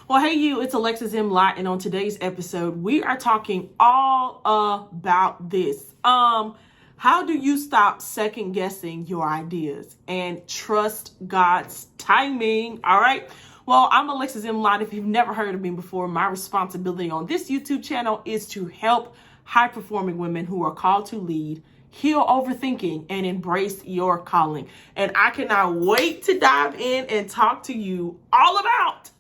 Well, hey you, it's Alexis Lott, and on today's episode, we are talking all about this. How do you stop second guessing your ideas and trust God's timing? All right. Well, I'm Alexis Lott. If you've never heard of me before, my responsibility on this YouTube channel is to help high-performing women who are called to lead heal overthinking and embrace your calling. And I cannot wait to dive in and talk to you all about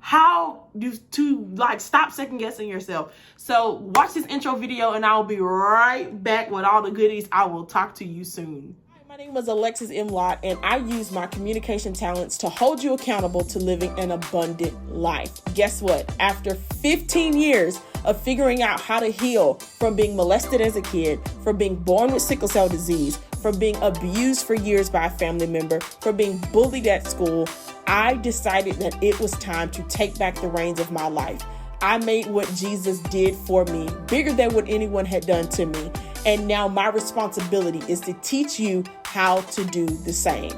how to stop second guessing yourself. So watch this intro video and I'll be right back with all the goodies. I will talk to you soon. Hi, my name is Alexis Lott, and I use my communication talents to hold you accountable to living an abundant life. Guess what? After 15 years of figuring out how to heal from being molested as a kid, from being born with sickle cell disease, from being abused for years by a family member, from being bullied at school, I decided that it was time to take back the reins of my life. I made what Jesus did for me bigger than what anyone had done to me. And now my responsibility is to teach you how to do the same.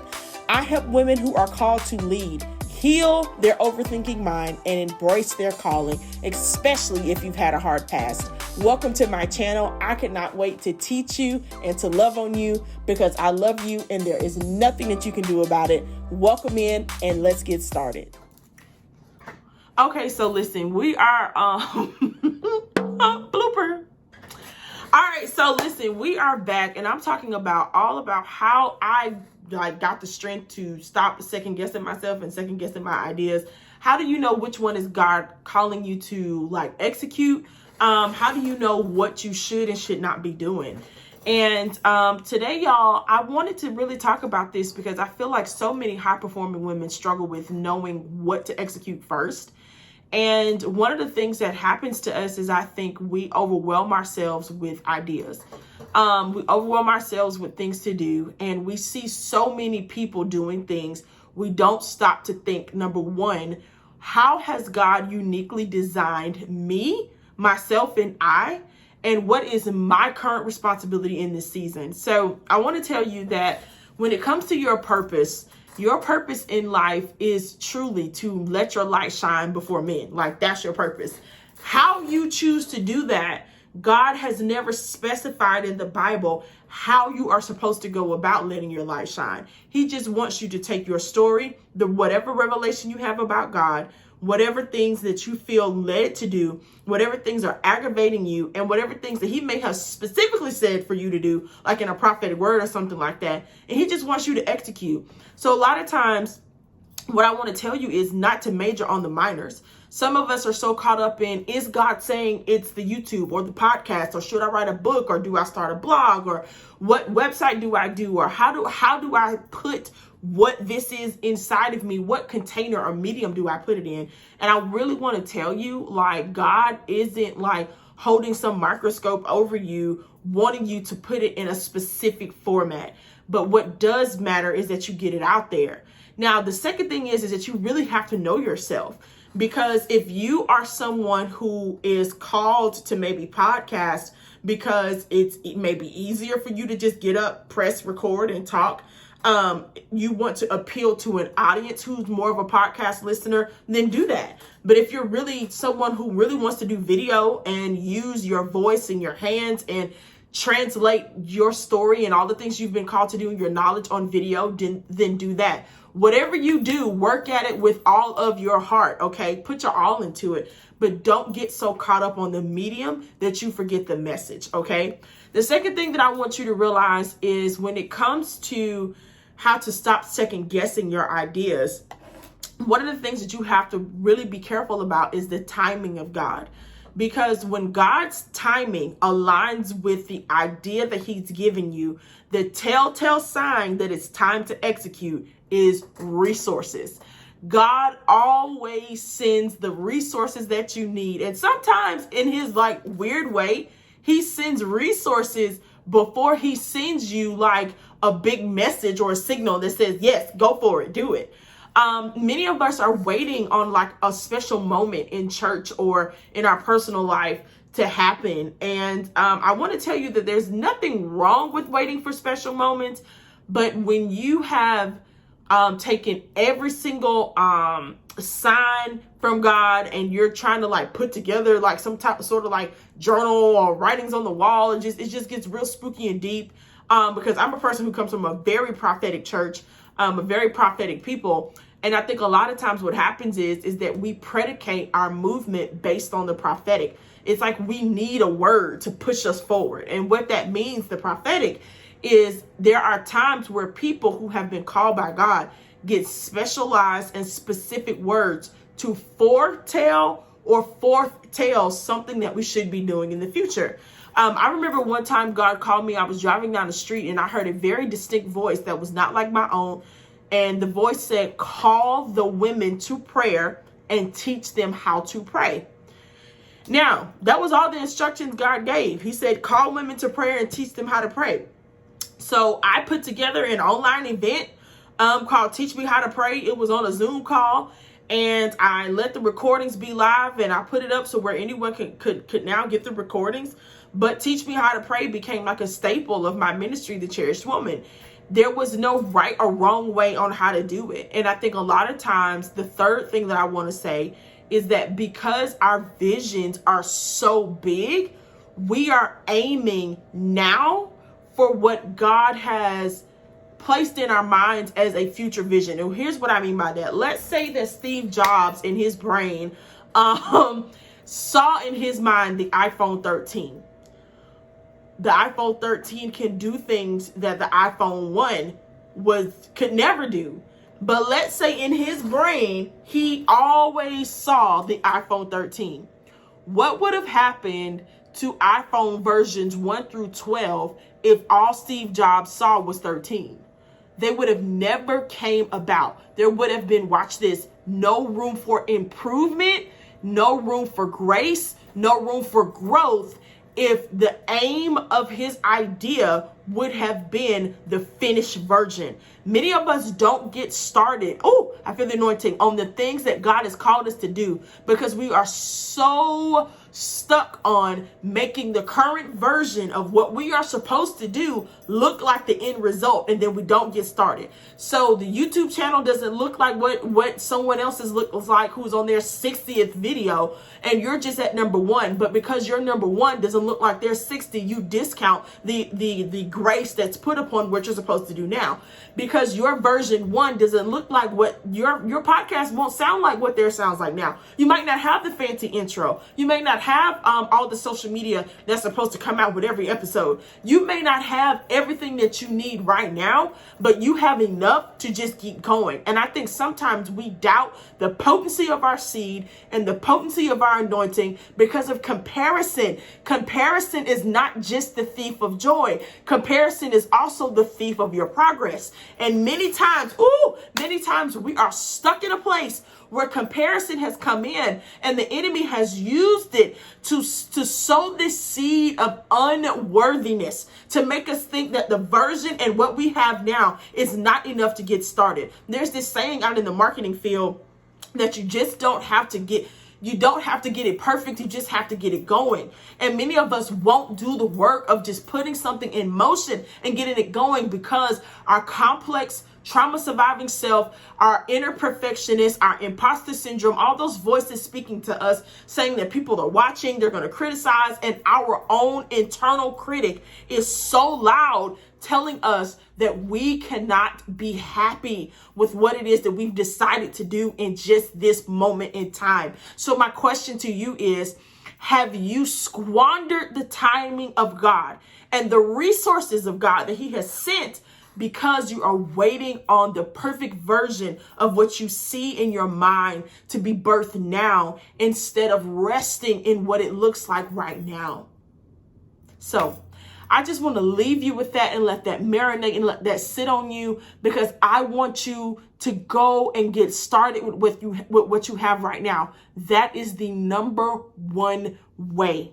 I help women who are called to lead heal their overthinking mind and embrace their calling, especially if you've had a hard past. Welcome to my channel. I cannot wait to teach you and to love on you because I love you and there is nothing that you can do about it. Welcome in and let's get started. Okay, so listen, we are blooper. All right, so listen, we are back and I'm talking about how I got the strength to stop second guessing myself and second guessing my ideas. How do you know which one is God calling you to execute? How do you know what you should and should not be doing? And today, y'all, I wanted to really talk about this because I feel like so many high performing women struggle with knowing what to execute first. And one of the things that happens to us is I think we overwhelm ourselves with ideas. We overwhelm ourselves with things to do, and we see so many people doing things. We don't stop to think, number one, how has God uniquely designed me, myself, and I, and what is my current responsibility in this season? So I want to tell you that when it comes to your purpose in life is truly to let your light shine before men. That's your purpose. How you choose to do that, God has never specified in the Bible how you are supposed to go about letting your light shine. He just wants you to take your story, whatever revelation you have about God, whatever things that you feel led to do, whatever things are aggravating you, and whatever things that he may have specifically said for you to do, like in a prophetic word or something like that. And he just wants you to execute. So a lot of times, what I want to tell you is not to major on the minors. Some of us are so caught up in, is God saying it's the YouTube or the podcast, or should I write a book, or do I start a blog, or what website do I do, or how do I put what this is inside of me? What container or medium do I put it in? And I really want to tell you, God isn't holding some microscope over you, wanting you to put it in a specific format. But what does matter is that you get it out there. Now, the second thing is that you really have to know yourself. Because if you are someone who is called to maybe podcast because it may be easier for you to just get up, press record, and talk, you want to appeal to an audience who's more of a podcast listener, then do that. But if you're really someone who really wants to do video and use your voice and your hands and translate your story and all the things you've been called to do, your knowledge on video, then do that. Whatever you do, work at it with all of your heart, okay? Put your all into it, but don't get so caught up on the medium that you forget the message, okay? The second thing that I want you to realize is when it comes to how to stop second guessing your ideas, one of the things that you have to really be careful about is the timing of God. Because when God's timing aligns with the idea that he's given you, the telltale sign that it's time to execute is resources. God always sends the resources that you need. And sometimes in his weird way, he sends resources before he sends you a big message or a signal that says, yes, go for it, do it. Many of us are waiting on a special moment in church or in our personal life to happen. And I want to tell you that there's nothing wrong with waiting for special moments. But when you have taking every single sign from God, and you're trying to like put together like some type of sort of like journal or writings on the wall, and it just gets real spooky and deep. Because I'm a person who comes from a very prophetic church, a very prophetic people. And I think a lot of times what happens is that we predicate our movement based on the prophetic. It's like we need a word to push us forward. And what that means, the prophetic, is there are times where people who have been called by God get specialized and specific words to foretell something that we should be doing in the future. I remember one time God called me. I was driving down the street and I heard a very distinct voice that was not like my own. And the voice said, call the women to prayer and teach them how to pray. Now, that was all the instructions God gave. He said, call women to prayer and teach them how to pray. So I put together an online event called Teach Me How to Pray. It was on a Zoom call, and I let the recordings be live, and I put it up so where anyone could now get the recordings. But Teach Me How to Pray became like a staple of my ministry, The Cherished Woman. There was no right or wrong way on how to do it. And I think a lot of times the third thing that I want to say is that because our visions are so big, we are aiming now for what God has placed in our minds as a future vision. And here's what I mean by that. Let's say that Steve Jobs in his brain saw in his mind the iPhone 13. The iPhone 13 can do things that the iPhone 1 could never do. But let's say in his brain, he always saw the iPhone 13. What would have happened to iPhone versions 1 through 12 if all Steve Jobs saw was 13? They would have never came about. There would have been, watch this, no room for improvement, no room for grace, no room for growth if the aim of his idea would have been the finished version. Many of us don't get started. Oh, I feel the anointing on the things that God has called us to do because we are so stuck on making the current version of what we are supposed to do look like the end result, and then we don't get started. So the YouTube channel doesn't look like what someone else's looks like who's on their 60th video, and you're just at number 1. But because your number 1 doesn't look like their 60, you discount the grace that's put upon what you're supposed to do now. Because your version 1 doesn't look like what your podcast won't sound like what theirs sounds like now. You might not have the fancy intro. You may not have all the social media that's supposed to come out with every episode. You may not have everything that you need right now, but you have enough to just keep going. And I think sometimes we doubt the potency of our seed and the potency of our anointing because of comparison. Comparison is not just the thief of joy. Comparison is also the thief of your progress. And many times we are stuck in a place where comparison has come in and the enemy has used it to sow this seed of unworthiness, to make us think that the version and what we have now is not enough to get started. There's this saying out in the marketing field that you just don't have to get it perfect. You just have to get it going. And many of us won't do the work of just putting something in motion and getting it going because our complex trauma surviving self, our inner perfectionist, our imposter syndrome, all those voices speaking to us saying that people are watching, they're going to criticize, and our own internal critic is so loud telling us that we cannot be happy with what it is that we've decided to do in just this moment in time. So my question to you is, have you squandered the timing of God and the resources of God that He has sent because you are waiting on the perfect version of what you see in your mind to be birthed now instead of resting in what it looks like right now? So I just want to leave you with that and let that marinate and let that sit on you, because I want you to go and get started with what you have right now. That is the number one way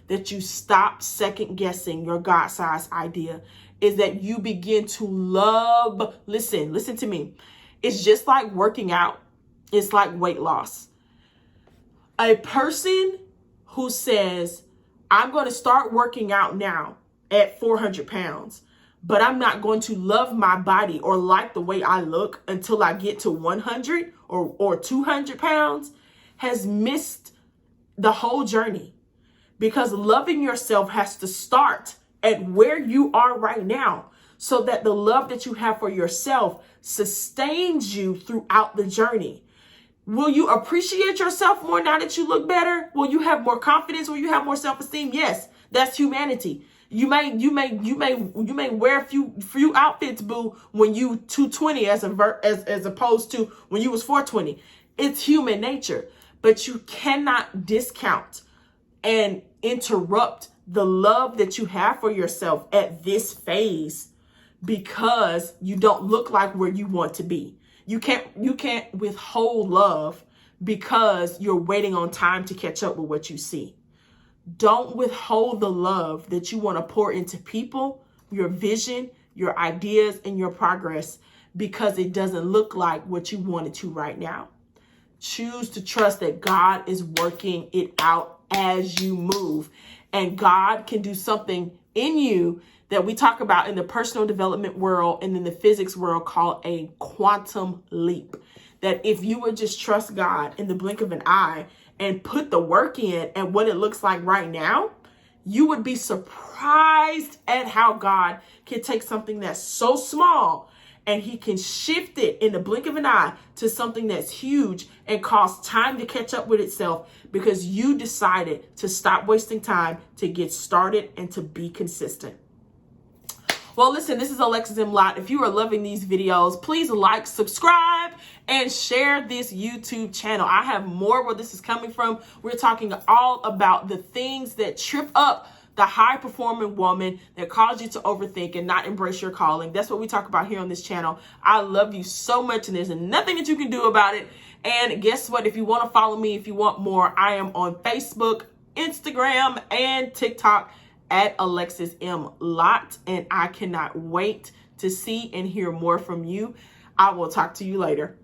that you stop second guessing your God-sized idea, is that you begin to love. Listen to me. It's just like working out. It's like weight loss. A person who says, I'm going to start working out now at 400 pounds, but I'm not going to love my body or like the way I look until I get to 100 or 200 pounds, has missed the whole journey. Because loving yourself has to start at where you are right now, so that the love that you have for yourself sustains you throughout the journey. Will you appreciate yourself more now that you look better? Will you have more confidence? Will you have more self-esteem? Yes, that's humanity. You may wear a few outfits, boo, when you 220 as opposed to when you was 420. It's human nature, but you cannot discount and interrupt the love that you have for yourself at this phase because you don't look like where you want to be. You can't withhold love because you're waiting on time to catch up with what you see. Don't withhold the love that you want to pour into people, your vision, your ideas, and your progress because it doesn't look like what you want it to right now. Choose to trust that God is working it out as you move. And God can do something in you that we talk about in the personal development world and in the physics world called a quantum leap. That if you would just trust God in the blink of an eye and put the work in at what it looks like right now, you would be surprised at how God can take something that's so small and he can shift it in the blink of an eye to something that's huge and cause time to catch up with itself because you decided to stop wasting time, to get started, and to be consistent. Well, listen, this is Alexis M. Lott. If you are loving these videos, please like, subscribe, and share this YouTube channel. I have more where this is coming from. We're talking all about the things that trip up the high-performing woman that cause you to overthink and not embrace your calling. That's what we talk about here on this channel. I love you so much, and there's nothing that you can do about it. And guess what? If you want to follow me, if you want more, I am on Facebook, Instagram, and TikTok at Alexis M. Lott, and I cannot wait to see and hear more from you. I will talk to you later.